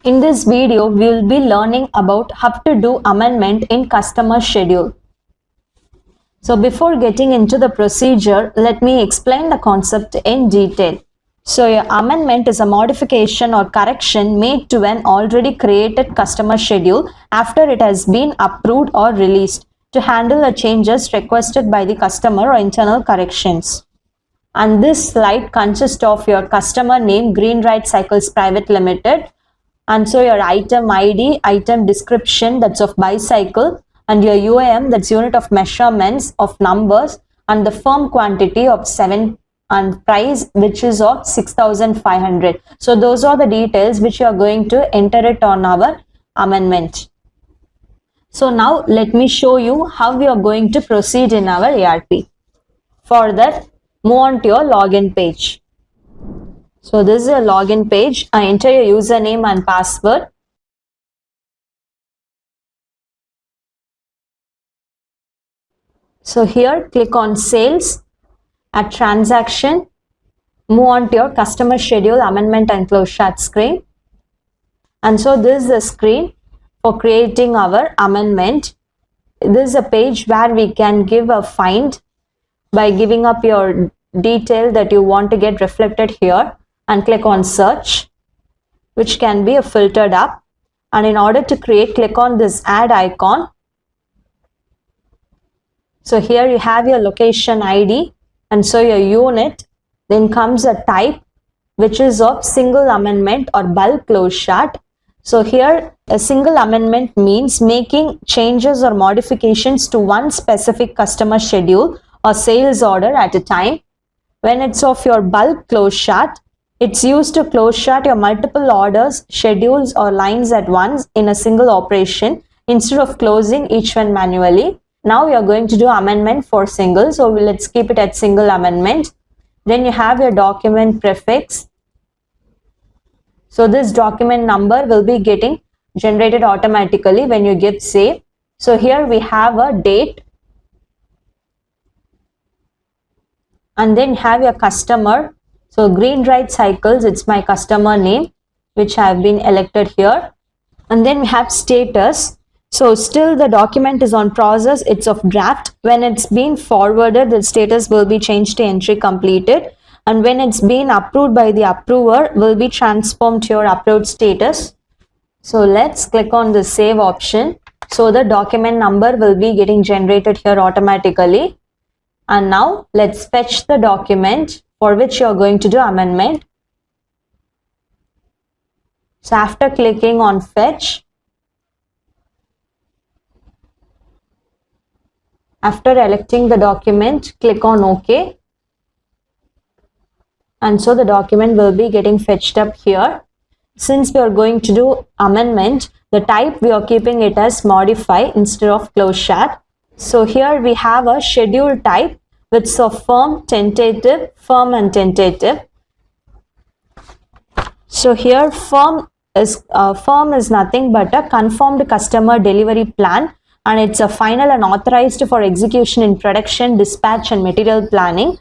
In this video, we will be learning about how to do amendment in customer schedule. So before getting into the procedure, let me explain the concept in detail. So your amendment is a modification or correction made to an already created customer schedule after it has been approved or released to handle the changes requested by the customer or internal corrections. And this slide consists of your customer name, Greenride Cycles Private Limited, and so your item ID, item description, that's of bicycle, and your UAM, that's unit of measurements of numbers, and the firm quantity of 7 and price which is of 6,500. So those are the details which you are going to enter it on our amendment. So now let me show you how we are going to proceed in our ERP. For that, move on to your login page. So this is a login page. I enter your username and password. So here click on sales, at transaction, move on to your customer schedule amendment and close chart screen. And so this is the screen for creating our amendment. This is a page where we can give a find by giving up your detail that you want to get reflected here, and click on search, which can be filtered up. And in order to create, click on this add icon. So here you have your location ID, and so your unit, then comes a type which is of single amendment or bulk close chart. So here a single amendment means making changes or modifications to one specific customer schedule or sales order at a time. When it's of your bulk close chart, it's used to close chart your multiple orders, schedules or lines at once in a single operation instead of closing each one manually. Now we are going to do amendment for single, so let's keep it at single amendment. Then you have your document prefix. So this document number will be getting generated automatically when you give save. So here we have a date, and then have your customer. So Greenride Cycles, it's my customer name which I have been elected here. And then we have status. So still the document is on process, it's of draft. When it's been forwarded, the status will be changed to entry completed. And when it's been approved by the approver, will be transformed to your approved status. So let's click on the save option. So the document number will be getting generated here automatically. And now let's fetch the document for which you are going to do amendment. So after clicking on fetch, after electing the document, click on OK. And so the document will be getting fetched up here. Since we are going to do amendment, the type we are keeping it as modify instead of close chart. So here we have a schedule type with a firm, tentative, firm and tentative. So here firm is nothing but a confirmed customer delivery plan, and it's a final and authorized for execution in production, dispatch and material planning.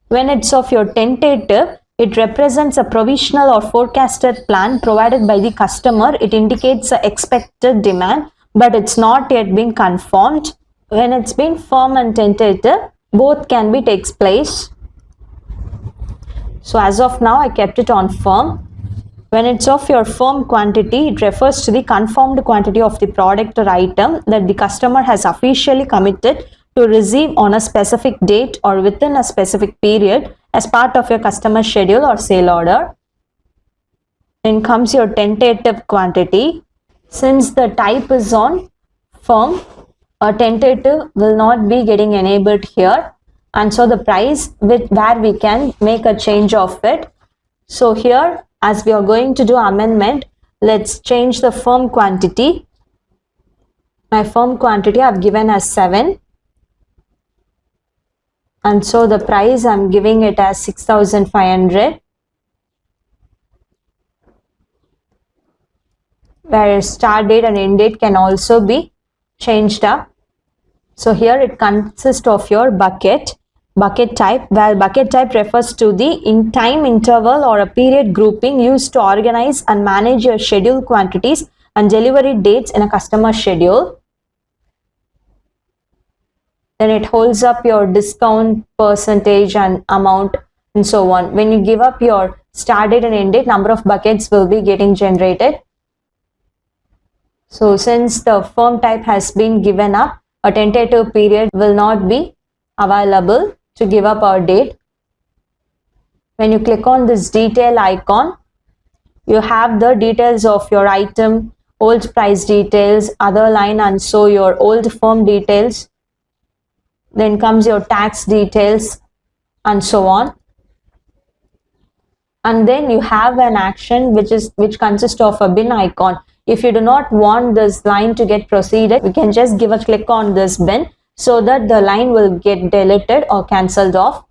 When it's of your tentative, it represents a provisional or forecasted plan provided by the customer. It indicates the expected demand, but it's not yet been confirmed. When it's been firm and tentative, both can be takes place. So as of now, I kept it on firm. When it's of your firm quantity, it refers to the confirmed quantity of the product or item that the customer has officially committed to receive on a specific date or within a specific period as part of your customer schedule or sale order. Then comes your tentative quantity. Since the type is on firm, a tentative will not be getting enabled here, and so the price where we can make a change of it. So here, as we are going to do amendment, let's change the firm quantity. My firm quantity I have given as 7, and so the price I am giving it as 6,500, where start date and end date can also be changed up. So here it consists of your bucket. bucket type, where bucket type refers to the in time interval or a period grouping used to organize and manage your schedule quantities and delivery dates in a customer schedule. Then it holds up your discount percentage and amount and so on. When you give up your start date and end date, number of buckets will be getting generated. So since the firm type has been given up, a tentative period will not be available to give up our date. When you click on this detail icon, you have the details of your item, old price details, other line, and so your old firm details. Then comes your tax details and so on. And then you have an action which consists of a bin icon. If you do not want this line to get proceeded, you can just give a click on this bin so that the line will get deleted or cancelled off.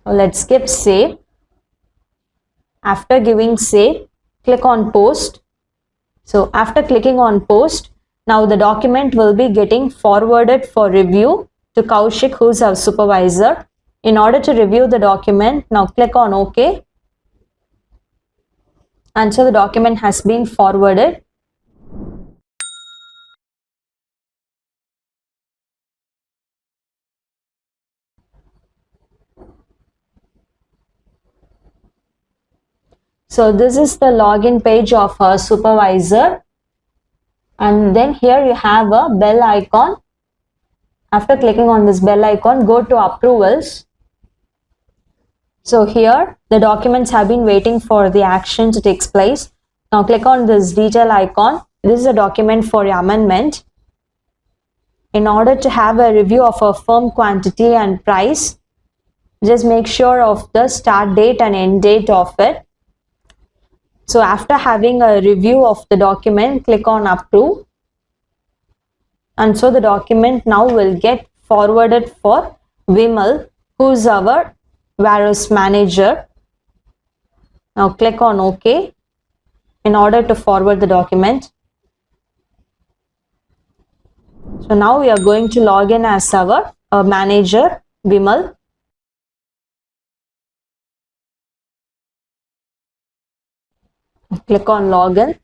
Let's skip save. After giving save, click on post. So after clicking on post, now the document will be getting forwarded for review to Kaushik, who's our supervisor. In order to review the document, now click on OK. And so the document has been forwarded. So this is the login page of our supervisor. And then here you have a bell icon. After clicking on this bell icon, go to approvals. So here the documents have been waiting for the action to take place. Now click on this detail icon. This is a document for your amendment. In order to have a review of a firm quantity and price, just make sure of the start date and end date of it. So after having a review of the document, click on approve. And so the document now will get forwarded for Vimal, who is our warehouse manager. Now click on OK in order to forward the document. So now we are going to log in as our manager, Vimal. Click on login.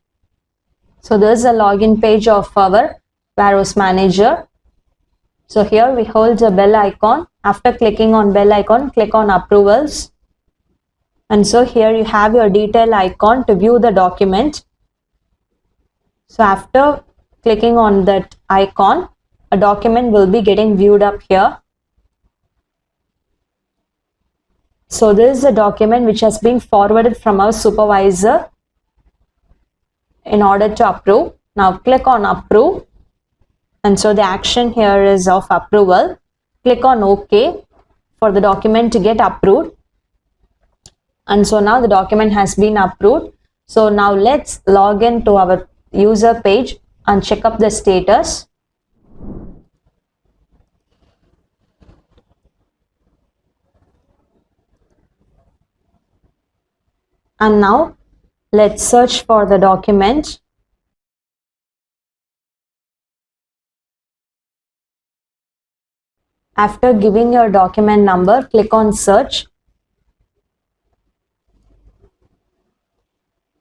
So there is a login page of our warehouse manager. So here we hold the bell icon. After clicking on bell icon, click on approvals. And so here you have your detail icon to view the document. So after clicking on that icon, a document will be getting viewed up here. So this is a document which has been forwarded from our supervisor in order to approve. Now click on approve. And so the action here is of approval. Click on OK for the document to get approved. And so now the document has been approved. So now let's log in to our user page and check up the status. And now let's search for the document. After giving your document number, click on search.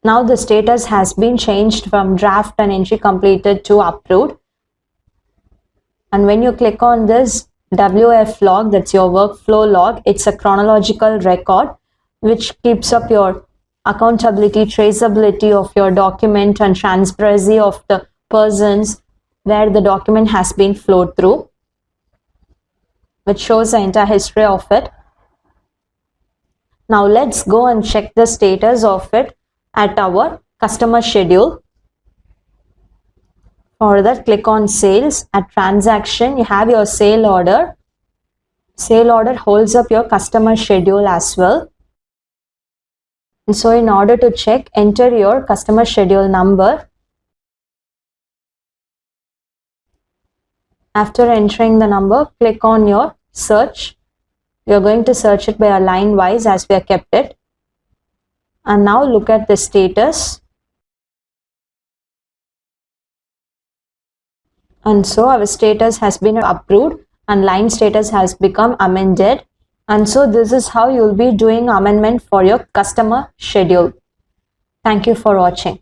Now the status has been changed from draft and entry completed to approved. And when you click on this WF log, that's your workflow log, it's a chronological record which keeps up your accountability, traceability of your document and transparency of the persons where the document has been flowed through, which shows the entire history of it. Now let's go and check the status of it at our customer schedule. For that, click on sales. At transaction, you have your sale order. Sale order holds up your customer schedule as well. And so in order to check, enter your customer schedule number. After entering the number, click on your search. We are going to search it by a line wise as we have kept it. And now look at the status. And so our status has been approved. and line status has become amended. And so this is how you'll be doing amendment for your customer schedule. Thank you for watching.